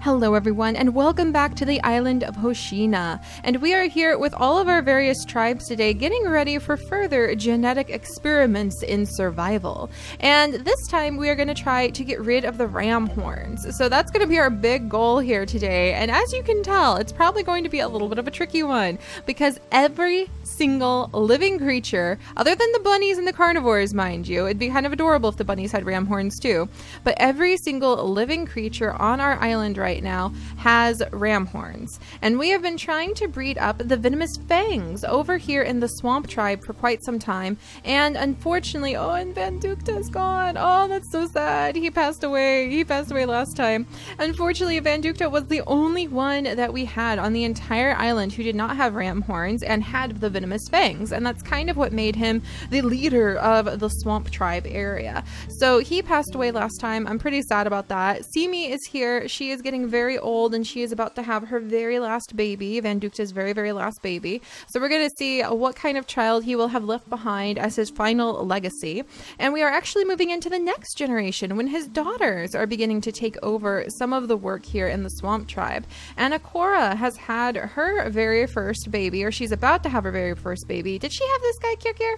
Hello everyone, and welcome back to the island of Hoshina. And we are here with all of our various tribes today, getting ready for further genetic experiments in survival. And this time we are going to try to get rid of the ram horns. So that's going to be our big goal here today. And as you can tell, it's probably going to be a little bit of a tricky one, because every single living creature, other than the bunnies and the carnivores, mind you, it'd be kind of adorable if the bunnies had ram horns too, but every single living creature on our island right now has ram horns. And we have been trying to breed up the venomous fangs over here in the swamp tribe for quite some time. And unfortunately, and Vandukta's gone. Oh, that's so sad. He passed away. He passed away last time. Unfortunately, Vandukta was the only one that we had on the entire island who did not have ram horns and had the venomous fangs. And that's kind of what made him the leader of the swamp tribe area. So he passed away last time. I'm pretty sad about that. Simi is here. She is getting very old and she is about to have her very last baby, Vandukta's very, very last baby. So we're going to see what kind of child he will have left behind as his final legacy. And we are actually moving into the next generation when his daughters are beginning to take over some of the work here in the swamp tribe. And Akora has had her very first baby, or she's about to have her very first baby. Did she have this guy, Kirkir?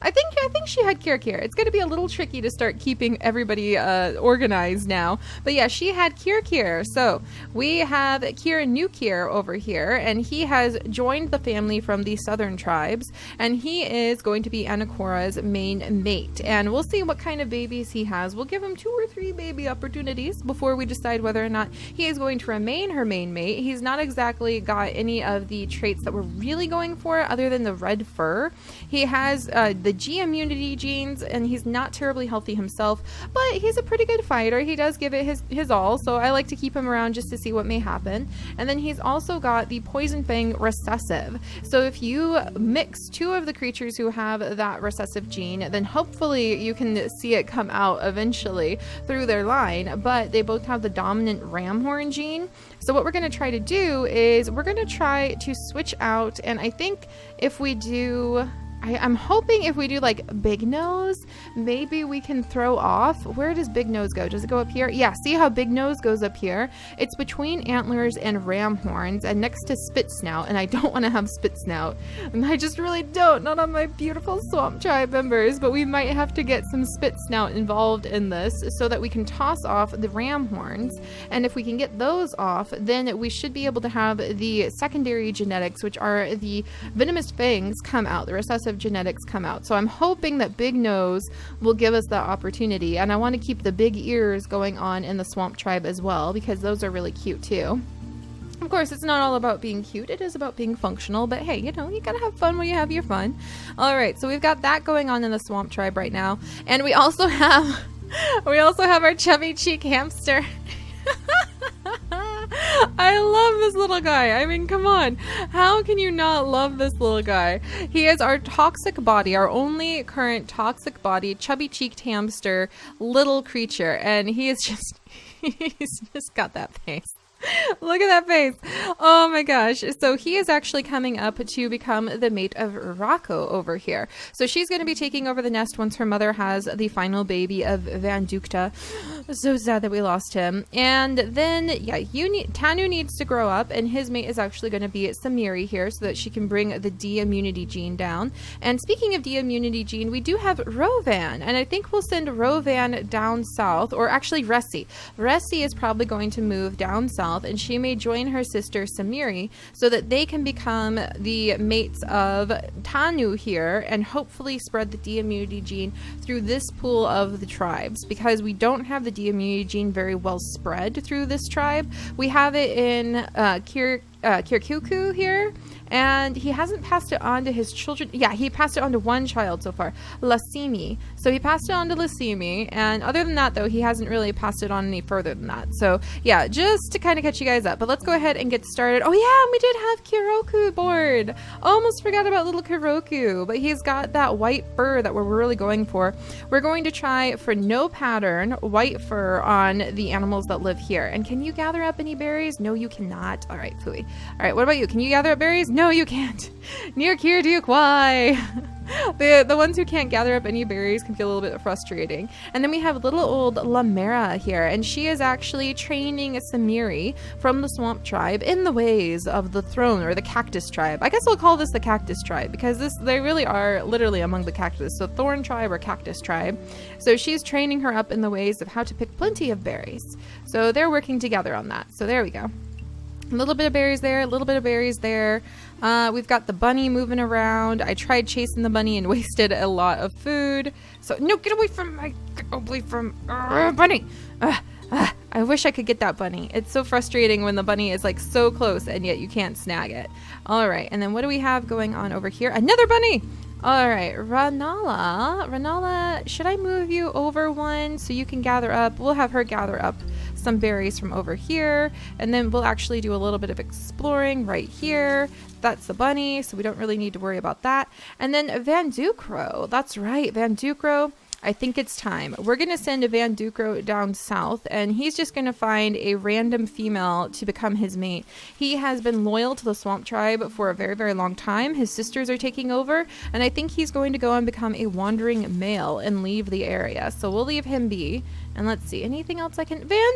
I think she had Kirkir. It's going to be a little tricky to start keeping everybody organized now. But yeah, she had Kirkir. So we have New Kir over here, and he has joined the family from the southern tribes, and he is going to be Anakora's main mate. And we'll see what kind of babies he has. We'll give him 2 or 3 baby opportunities before we decide whether or not he is going to remain her main mate. He's not exactly got any of the traits that we're really going for other than the red fur. He has the G immunity genes, and he's not terribly healthy himself, but he's a pretty good fighter. He does give it his all, so I like to keep him around just to see what may happen. And then he's also got the poison fang recessive. So if you mix 2 of the creatures who have that recessive gene, then hopefully you can see it come out eventually through their line, but they both have the dominant ram horn gene. So what we're going to try to do is we're going to try to switch out, and I think if we do... I'm hoping if we do like Big Nose, maybe we can throw off. Where does Big Nose go? Does it go up here? Yeah, see how Big Nose goes up here? It's between antlers and ram horns and next to Spit Snout, and I don't want to have Spit Snout. And I just really don't, not on my beautiful swamp tribe members, but we might have to get some Spit Snout involved in this so that we can toss off the ram horns. And if we can get those off, then we should be able to have the secondary genetics, which are the venomous fangs, come out. The recessive genetics come out. So I'm hoping that Big Nose will give us that opportunity, and I want to keep the big ears going on in the swamp tribe as well, because those are really cute too. Of course, it's not all about being cute, it is about being functional, but hey, you know, you gotta have fun when you have your fun. Alright, so we've got that going on in the swamp tribe right now, and we also have our chubby cheek hamster. I love this little guy. I mean, come on. How can you not love this little guy? He is our toxic body, our only current toxic body, chubby-cheeked hamster, little creature. And he is just, he's just got that face. Look at that face. Oh my gosh. So he is actually coming up to become the mate of Rako over here. So she's going to be taking over the nest once her mother has the final baby of Vandukta. So sad that we lost him. And then, yeah, Tanu needs to grow up, and his mate is actually going to be Samiri here so that she can bring the D immunity gene down. And speaking of D immunity gene, we do have Rovan, and I think we'll send Rovan down south, or actually Ressi. Ressi is probably going to move down south, and she may join her sister Samiri so that they can become the mates of Tanu here and hopefully spread the D immunity gene through this pool of the tribes, because we don't have the D immunity gene very well spread through this tribe. We have it in Kirkuku here, and he hasn't passed it on to his children. Yeah, he passed it on to one child so far, Lasimi. So he passed it on to Lasimi, and other than that, though, he hasn't really passed it on any further than that. So yeah, just to kind of catch you guys up. But let's go ahead and get started. Oh yeah, we did have Kiroku board. Almost forgot about little Kiroku, but he's got that white fur that we're really going for. We're going to try for no pattern, white fur on the animals that live here. And can you gather up any berries? No, you cannot. All right, Fui. All right, what about you? Can you gather up berries? No, you can't. Near Kirdu Kwai. The ones who can't gather up any berries can feel a little bit frustrating. And then we have little old Lamera here, and she is actually training Samiri from the swamp tribe in the ways of the throne, or the cactus tribe. I guess we'll call this the cactus tribe because they really are literally among the cactus. So thorn tribe or cactus tribe. So she's training her up in the ways of how to pick plenty of berries. So they're working together on that. So there we go. A little bit of berries there, a little bit of berries there. We've got the bunny moving around. I tried chasing the bunny and wasted a lot of food. So no, get away from bunny. I wish I could get that bunny. It's so frustrating when the bunny is like so close and yet you can't snag it. All right, and then what do we have going on over here? Another bunny. All right, Ranala, should I move you over one so you can gather up? We'll have her gather up some berries from over here, and then we'll actually do a little bit of exploring right here. That's the bunny, so we don't really need to worry about that. And then Van Ducro, that's right, Van Ducro. I think it's time. We're going to send Van Ducro down south, and he's just going to find a random female to become his mate. He has been loyal to the swamp tribe for a very, very long time. His sisters are taking over, and I think he's going to go and become a wandering male and leave the area. So we'll leave him be. And let's see, anything else I can... Van,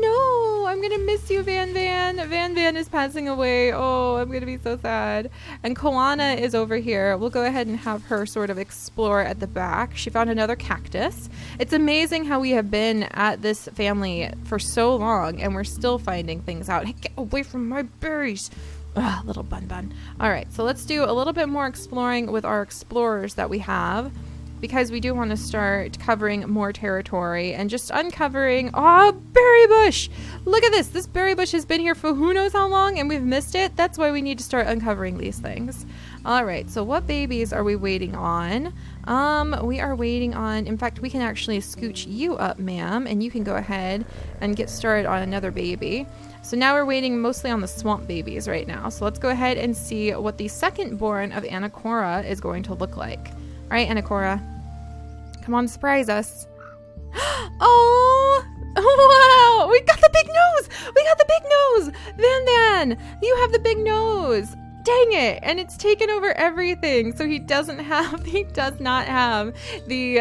no! I'm gonna miss you, Van. Van is passing away. Oh, I'm gonna be so sad. And Koana is over here. We'll go ahead and have her sort of explore at the back. She found another cactus. It's amazing how we have been at this family for so long, and we're still finding things out. Hey, get away from my berries. Ugh, little bun. All right, so let's do a little bit more exploring with our explorers that we have, because we do want to start covering more territory and just uncovering... Oh, berry bush! Look at this. This berry bush has been here for who knows how long, and we've missed it. That's why we need to start uncovering these things. All right, so what babies are we waiting on? We are waiting on... In fact, we can actually scooch you up, ma'am, and you can go ahead and get started on another baby. So now we're waiting mostly on the swamp babies right now. So let's go ahead and see what the second born of Anacora is going to look like. All right, Anacora, come on, surprise us. Oh, wow, we got the big nose. Van, you have the big nose. Dang it. And it's taken over everything. So he does not have the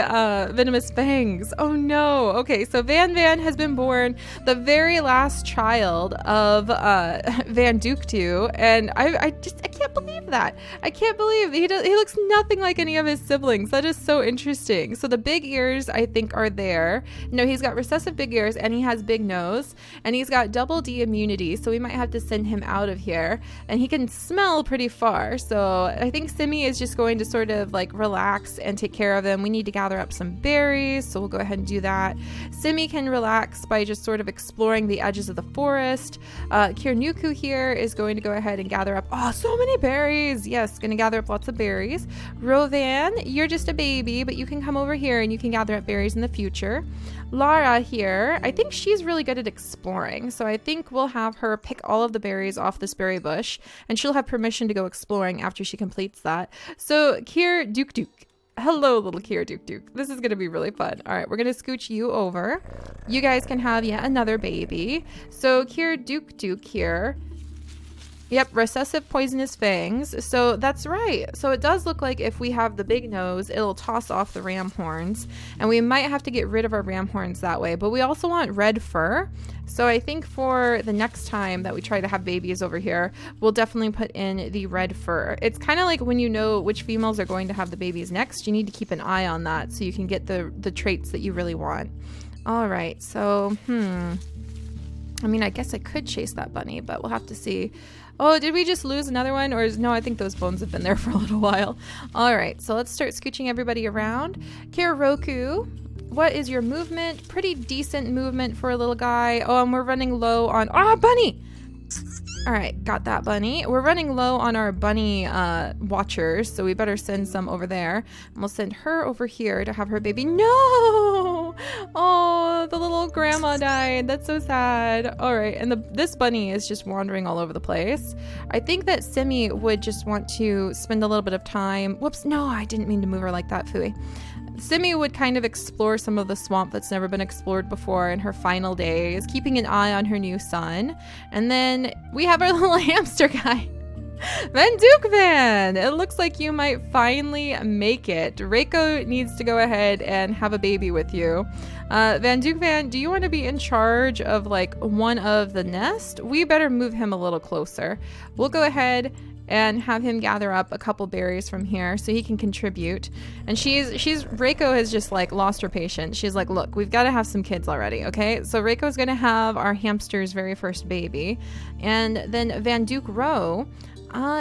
venomous fangs. Oh no. Okay, so Van has been born, the very last child of Van Ductu, and I can't believe that. I can't believe he looks nothing like any of his siblings. That is so interesting. So the big ears, I think, are there. No, he's got recessive big ears, and he has big nose, and he's got double D immunity, so we might have to send him out of here. And he can smell pretty far, so I think Simi is just going to sort of like relax and take care of them. We need to gather up some berries, so we'll go ahead and do that. Simi can relax by just sort of exploring the edges of the forest. Kirnuku here is going to go ahead and gather up, oh, so many berries. Yes, going to gather up lots of berries. Rovan, you're just a baby, but you can come over here and you can gather up berries in the future. Lara here, I think she's really good at exploring, so I think we'll have her pick all of the berries off this berry bush, and she'll have permission to go exploring after she completes that. So Kier Duke. Hello, little Kier Duke. This is going to be really fun. All right, we're going to scooch you over. You guys can have yet another baby. So Kier Duke here. Yep, recessive poisonous fangs. So that's right. So it does look like if we have the big nose, it'll toss off the ram horns, and we might have to get rid of our ram horns that way. But we also want red fur. So I think for the next time that we try to have babies over here, we'll definitely put in the red fur. It's kind of like when you know which females are going to have the babies next, you need to keep an eye on that so you can get the traits that you really want. All right, so, I mean, I guess I could chase that bunny, but we'll have to see. Oh, did we just lose another one? No, I think those bones have been there for a little while. All right, so let's start scooching everybody around. Kiroku, what is your movement? Pretty decent movement for a little guy. Oh, and we're running low on... Ah, bunny! All right, got that bunny. We're running low on our bunny watchers, so we better send some over there. And we'll send her over here to have her baby. No! Oh, the little grandma died. That's so sad. All right, and this bunny is just wandering all over the place. I think that Simi would just want to spend a little bit of time. Whoops, no, I didn't mean to move her like that, Fooey. Simi would kind of explore some of the swamp that's never been explored before in her final days, keeping an eye on her new son. And then we have our little hamster guy. Van Duke Van, it looks like you might finally make it. Reiko needs to go ahead and have a baby with you. Van Duke Van, do you want to be in charge of like one of the nest? We better move him a little closer. We'll go ahead and have him gather up a couple berries from here so he can contribute. And Reiko has just like lost her patience. She's like, look, we've got to have some kids already, okay? So Reiko's gonna have our hamster's very first baby. And then Van Duke Row,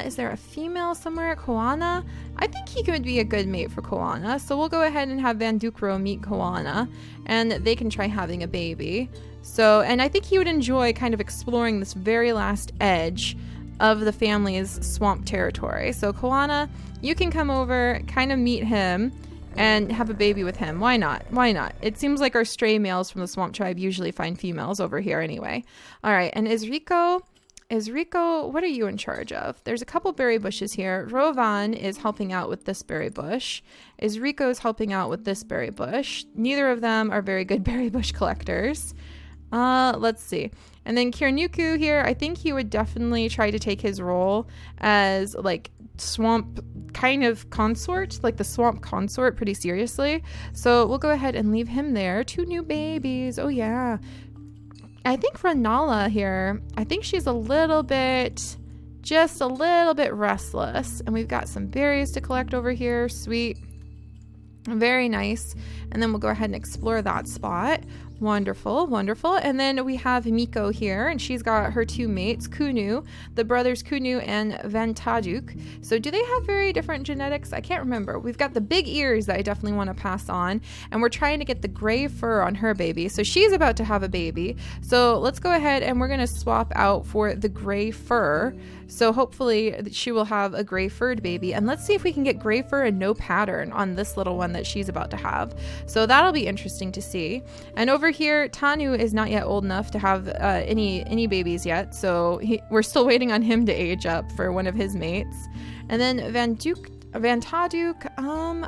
is there a female somewhere? Koana? I think he could be a good mate for Koana. So we'll go ahead and have Van Duke Row meet Koana and they can try having a baby. So, and I think he would enjoy kind of exploring this very last edge of the family's swamp territory. So Koana, you can come over, kind of meet him and have a baby with him. Why not? Why not? It seems like our stray males from the swamp tribe usually find females over here anyway. All right, and is Rico, what are you in charge of? There's a couple berry bushes here. Rovan is helping out with this berry bush. Is Rico's helping out with this berry bush? Neither of them are very good berry bush collectors. Let's see. And then Kirnuku here, I think he would definitely try to take his role as like swamp kind of consort, like the swamp consort, pretty seriously. So we'll go ahead and leave him there. 2 new babies. Oh yeah. I think Ranala here, I think she's just a little bit restless. And we've got some berries to collect over here. Sweet. Very nice. And then we'll go ahead and explore that spot. Wonderful, wonderful. And then we have Miko here, and she's got her 2 mates, Kunu, the brothers Kunu and Vantaduk. So do they have very different genetics? I can't remember. We've got the big ears that I definitely want to pass on, and we're trying to get the gray fur on her baby. So she's about to have a baby. So let's go ahead and we're going to swap out for the gray fur. So hopefully she will have a gray furred baby. And let's see if we can get gray fur and no pattern on this little one that she's about to have. So that'll be interesting to see. And over here, Tanu is not yet old enough to have any babies yet. So we're still waiting on him to age up for one of his mates. And then Vantaduk,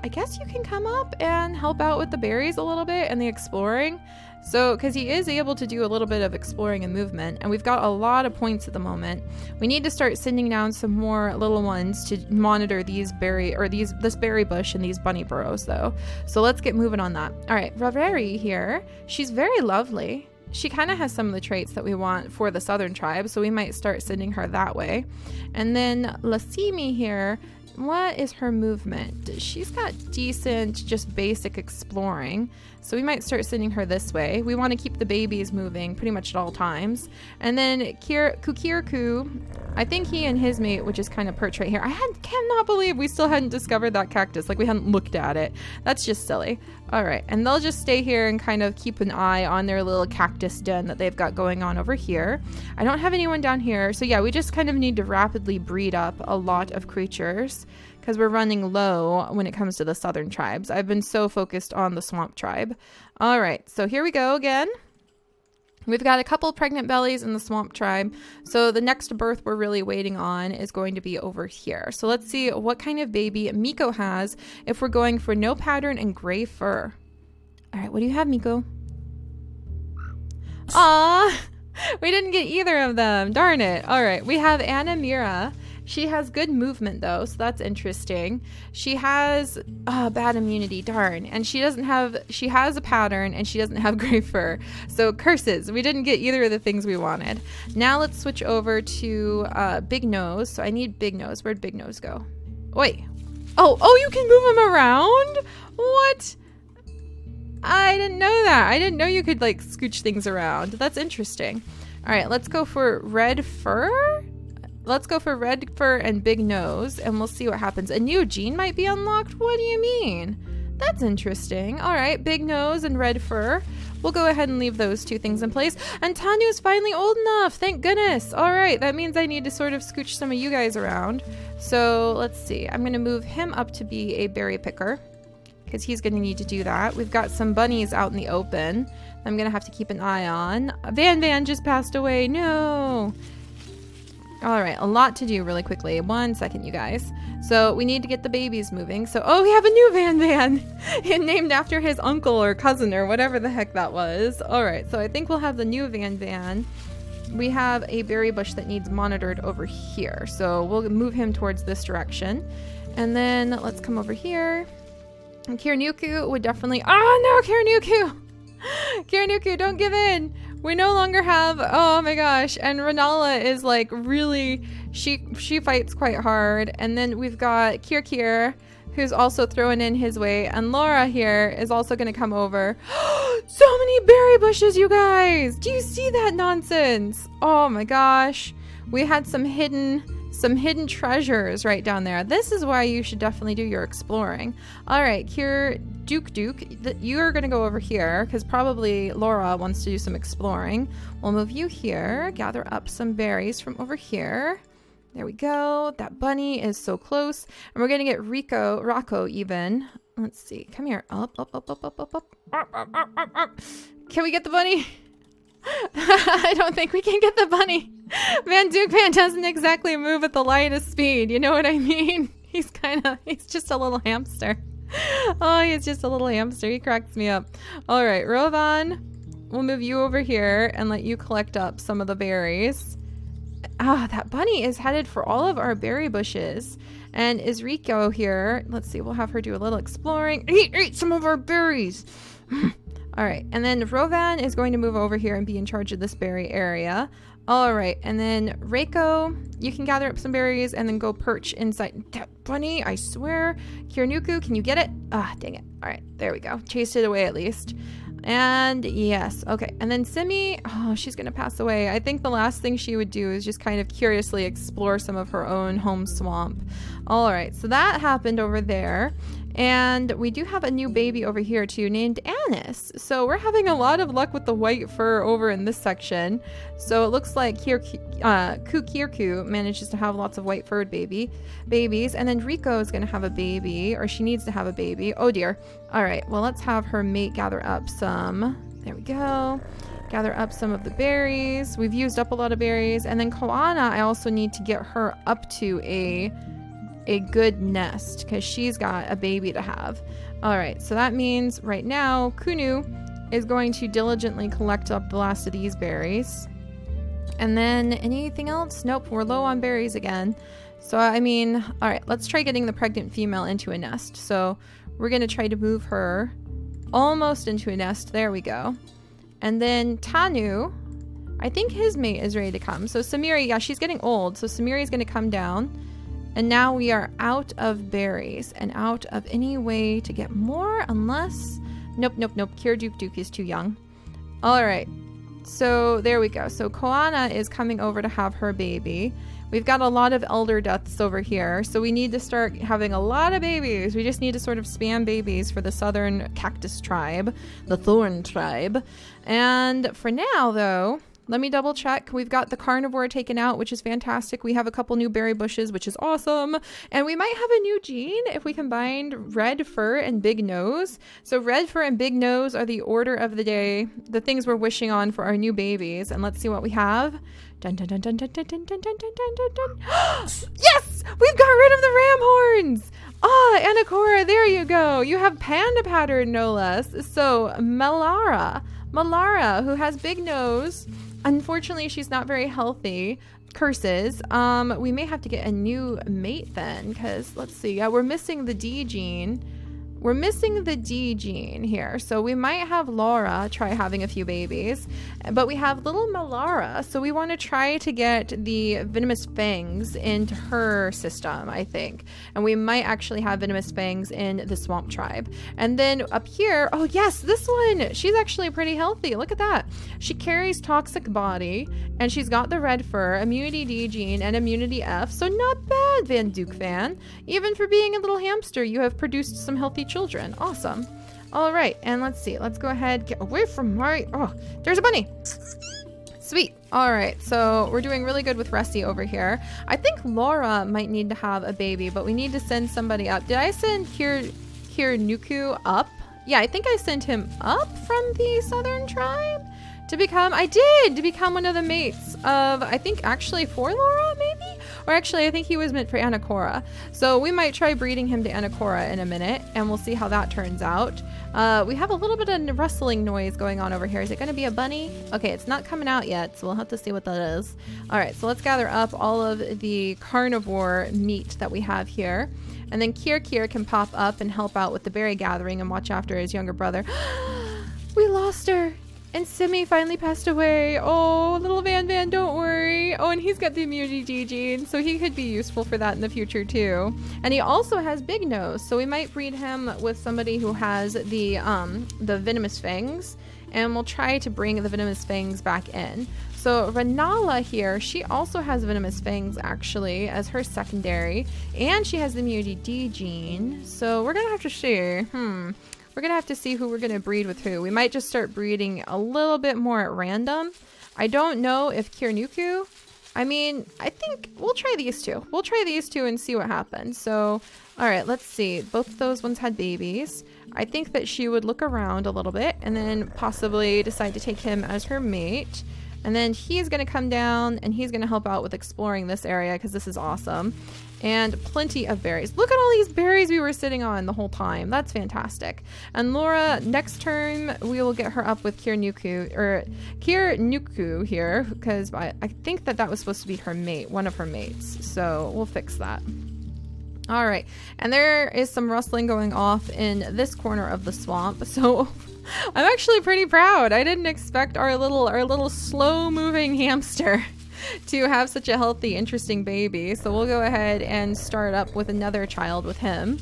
I guess you can come up and help out with the berries a little bit and the exploring. So, because he is able to do a little bit of exploring and movement, and we've got a lot of points at the moment. We need to start sending down some more little ones to monitor this berry bush and these bunny burrows, though. So let's get moving on that. All right, Raveri here. She's very lovely. She kind of has some of the traits that we want for the southern tribe, so we might start sending her that way. And then Lasimi here. What is her movement? She's got decent, just basic exploring. So we might start sending her this way. We want to keep the babies moving pretty much at all times. And then Kukirku, I think he and his mate would just kind of perch right here. I cannot believe we still hadn't discovered that cactus. Like we hadn't looked at it. That's just silly. All right. And they'll just stay here and kind of keep an eye on their little cactus den that they've got going on over here. I don't have anyone down here. So yeah, we just kind of need to rapidly breed up a lot of creatures, because we're running low when it comes to the southern tribes. I've been so focused on the swamp tribe. All right, so here we go again. We've got a couple pregnant bellies in the swamp tribe. So the next birth we're really waiting on is going to be over here. So let's see what kind of baby Miko has if we're going for no pattern and gray fur. All right, what do you have, Miko? Aw, we didn't get either of them. Darn it. All right, we have Anna Mira. She has good movement though, so that's interesting. She has bad immunity, darn. And she has a pattern and she doesn't have gray fur. So curses, we didn't get either of the things we wanted. Now let's switch over to Big Nose. So I need Big Nose. Where'd Big Nose go? Wait. Oh, you can move him around? What? I didn't know that. I didn't know you could like scooch things around. That's interesting. All right, let's go for red fur. Let's go for red fur and Big Nose, and we'll see what happens. A new gene might be unlocked? What do you mean? That's interesting. All right, Big Nose and red fur. We'll go ahead and leave those 2 things in place. And Tanu's finally old enough. Thank goodness. All right, that means I need to sort of scooch some of you guys around. So let's see. I'm going to move him up to be a berry picker, because he's going to need to do that. We've got some bunnies out in the open I'm going to have to keep an eye on. Van just passed away. No. All right, a lot to do really quickly. 1 second, you guys. So we need to get the babies moving. So, we have a new Van named after his uncle or cousin or whatever the heck that was. All right, so I think we'll have the new Van we have a berry bush that needs monitored over here. So we'll move him towards this direction. And then let's come over here. And Kiranuku would definitely... Oh no, Kiranuku! Kiranuku, don't give in! We no longer have... Oh my gosh. And Renala is like really... She fights quite hard. And then we've got Kirkir, who's also throwing in his weight. And Laura here is also going to come over. So many berry bushes, you guys! Do you see that nonsense? Oh my gosh. We had some hidden treasures right down there. This is why you should definitely do your exploring. All right, here, Duke, you're going to go over here because probably Laura wants to do some exploring. We'll move you here, gather up some berries from over here. There we go. That bunny is so close. And we're going to get Rocco even. Let's see. Come here. Up. Can we get the bunny? I don't think we can get the bunny. Van Dukeman doesn't exactly move at the lightest speed. You know what I mean? He's just a little hamster. Oh, he's just a little hamster. He cracks me up. All right, Rovan, we'll move you over here and let you collect up some of the berries. That bunny is headed for all of our berry bushes. And is Rico here? Let's see, we'll have her do a little exploring. Eat some of our berries. All right, and then Rovan is going to move over here and be in charge of this berry area. All right, and then Reiko, you can gather up some berries and then go perch inside that bunny, I swear. Kiranuku, can you get it? Dang it. All right, there we go. Chased it away at least. And yes, okay. And then Simi, she's going to pass away. I think the last thing she would do is just kind of curiously explore some of her own home swamp. All right, so that happened over there. And we do have a new baby over here too named Anis. So we're having a lot of luck with the white fur over in this section. So it looks like Kukirku manages to have lots of white furred babies. And then Rico is going to have a baby, or she needs to have a baby. Oh dear. All right, well, let's have her mate gather up some. There we go. Gather up some of the berries. We've used up a lot of berries. And then Koana, I also need to get her up to a good nest because she's got a baby to have. All right, so that means right now Kunu is going to diligently collect up the last of these berries. And then anything else? Nope, we're low on berries again. So I mean, all right, let's try getting the pregnant female into a nest. So we're going to try to move her almost into a nest. There we go. And then Tanu, I think his mate is ready to come. So Samiri, yeah, she's getting old. So Samiri is going to come down. And now we are out of berries and out of any way to get more unless... Nope. Duke is too young. All right. So there we go. So Koana is coming over to have her baby. We've got a lot of elder deaths over here. So we need to start having a lot of babies. We just need to sort of spam babies for the southern cactus tribe, the thorn tribe. And for now, though... Let me double check. We've got the carnivore taken out, which is fantastic. We have a couple new berry bushes, which is awesome. And we might have a new gene if we combined red fur and big nose. So red fur and big nose are the order of the day, the things we're wishing on for our new babies. And let's see what we have. Dun, dun, dun, dun, dun, dun, dun, dun, dun, dun, dun, dun. Yes! We've got rid of the ram horns! Anakora, there you go. You have panda pattern, no less. So Malara, who has big nose. Unfortunately, she's not very healthy. Curses. We may have to get a new mate then, because let's see. Yeah, we're missing the D gene. We're missing the D gene here. So we might have Laura try having a few babies, but we have little Malara. So we want to try to get the venomous fangs into her system, I think. And we might actually have venomous fangs in the swamp tribe. And then up here, oh yes, this one. She's actually pretty healthy. Look at that. She carries toxic body and she's got the red fur, immunity D gene, and immunity F. So not bad, Van Duke fan. Even for being a little hamster, you have produced some healthy children. Awesome. All right, and let's see. Let's go ahead. Get away from my... Oh, there's a bunny. Sweet. All right, so we're doing really good with Ressie over here. I think Laura might need to have a baby, but we need to send somebody up. Did I send Kiranuku up? Yeah, I think I sent him up from the southern tribe to become... I did! To become one of the mates of, I think, actually for Laura, maybe? Or actually, I think he was meant for Anacora. So we might try breeding him to Anacora in a minute, and we'll see how that turns out. We have a little bit of rustling noise going on over here. Is it going to be a bunny? Okay, it's not coming out yet, so we'll have to see what that is. All right, so let's gather up all of the carnivore meat that we have here. And then Kier can pop up and help out with the berry gathering and watch after his younger brother. We lost her. And Simi finally passed away. Oh, little Van, don't worry. Oh, and he's got the immunity gene, so he could be useful for that in the future too. And he also has Big Nose, so we might breed him with somebody who has the venomous fangs, and we'll try to bring the venomous fangs back in. So Renala here, she also has venomous fangs actually as her secondary, and she has the immunity gene. So we're gonna have to see. We're gonna have to see who we're gonna breed with who. We might just start breeding a little bit more at random. I don't know if Kirnuku. I mean, I think we'll try these two. We'll try these two and see what happens. So, all right, let's see. Both of those ones had babies. I think that she would look around a little bit and then possibly decide to take him as her mate. And then he's going to come down and he's going to help out with exploring this area because this is awesome. And plenty of berries. Look at all these berries we were sitting on the whole time. That's fantastic. And Laura, next turn, we will get her up with Kirnuku here because I think that was supposed to be her mate, one of her mates. So we'll fix that. All right. And there is some rustling going off in this corner of the swamp. So I'm actually pretty proud. I didn't expect our little slow-moving hamster to have such a healthy, interesting baby. So we'll go ahead and start up with another child with him.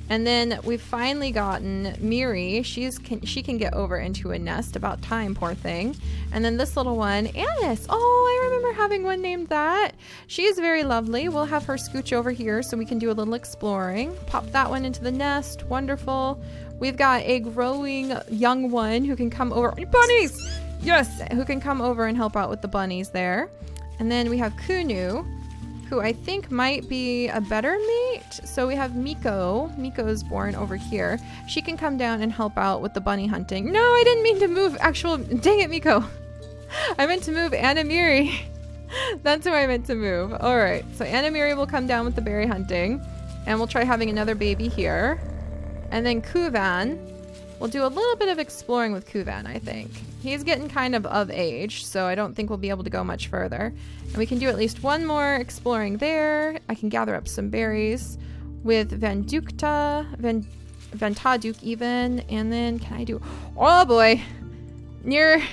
And then we've finally gotten Miri. She can get over into a nest. About time, poor thing. And then this little one, Annis. Oh, I remember having one named that. She is very lovely. We'll have her scooch over here so we can do a little exploring. Pop that one into the nest. Wonderful. We've got a growing young one who can come over. Bunnies! Yes! Who can come over and help out with the bunnies there. And then we have Kunu, who I think might be a better mate. So we have Miko. Miko's born over here. She can come down and help out with the bunny hunting. No, I didn't mean to move dang it, Miko. I meant to move Anamiri. That's who I meant to move. All right, so Anamiri will come down with the berry hunting, and we'll try having another baby here. And then Kuvan, we'll do a little bit of exploring with Kuvan, I think. He's getting kind of age, so I don't think we'll be able to go much further. And we can do at least one more exploring there. I can gather up some berries with Vantaduk even. And then can I do... Oh boy! Near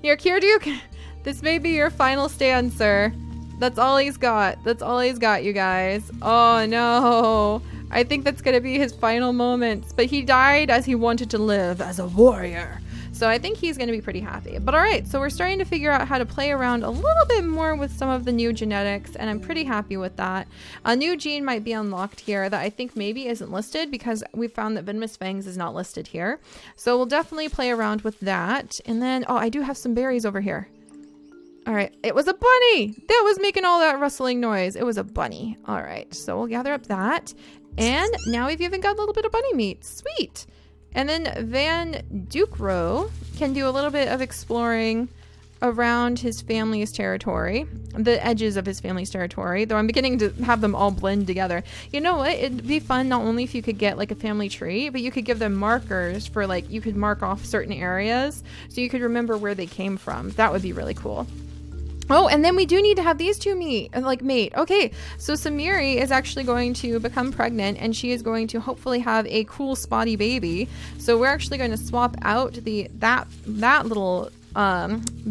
Kirduk, this may be your final stand, sir. That's all he's got. That's all he's got, you guys. Oh no! I think that's going to be his final moments. But he died as he wanted to live, as a warrior. So I think he's going to be pretty happy. But all right, so we're starting to figure out how to play around a little bit more with some of the new genetics, and I'm pretty happy with that. A new gene might be unlocked here that I think maybe isn't listed because we found that venomous fangs is not listed here. So we'll definitely play around with that. And then, oh, I do have some berries over here. All right, it was a bunny that was making all that rustling noise. It was a bunny. All right, so we'll gather up that. And now we've even got a little bit of bunny meat. Sweet. And then Van Dukro can do a little bit of exploring around his family's territory, the edges of his family's territory, though I'm beginning to have them all blend together. You know what? It'd be fun not only if you could get like a family tree, but you could give them markers for like, you could mark off certain areas so you could remember where they came from. That would be really cool. Oh, and then we do need to have these two mate. Okay, so Samiri is actually going to become pregnant, and she is going to hopefully have a cool spotty baby. So we're actually going to swap out that little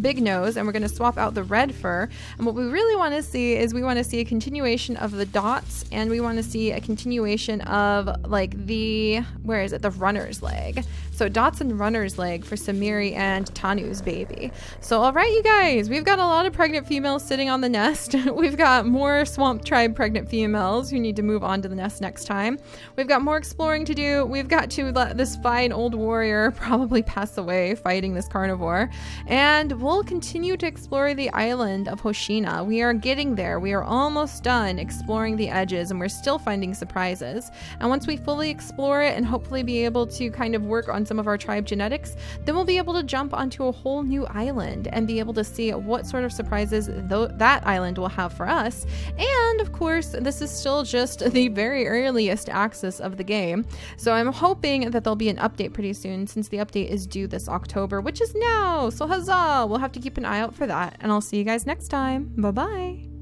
big nose, and we're going to swap out the red fur. And what we really want to see is we want to see a continuation of the dots, and we want to see a continuation of like the runner's leg. So dots and runner's leg for Samiri and Tanu's baby. So all right, you guys, we've got a lot of pregnant females sitting on the nest. We've got more swamp tribe pregnant females who need to move on to the nest next time. We've got more exploring to do. We've got to let this fine old warrior probably pass away fighting this carnivore. And we'll continue to explore the island of Hoshina. We are getting there. We are almost done exploring the edges, and we're still finding surprises. And once we fully explore it and hopefully be able to kind of work on on some of our tribe genetics, then we'll be able to jump onto a whole new island and be able to see what sort of surprises that island will have for us. And of course, this is still just the very earliest access of the game, so I'm hoping that there'll be an update pretty soon, since the update is due this October, which is now. So huzzah! We'll have to keep an eye out for that, and I'll see you guys next time. Bye bye.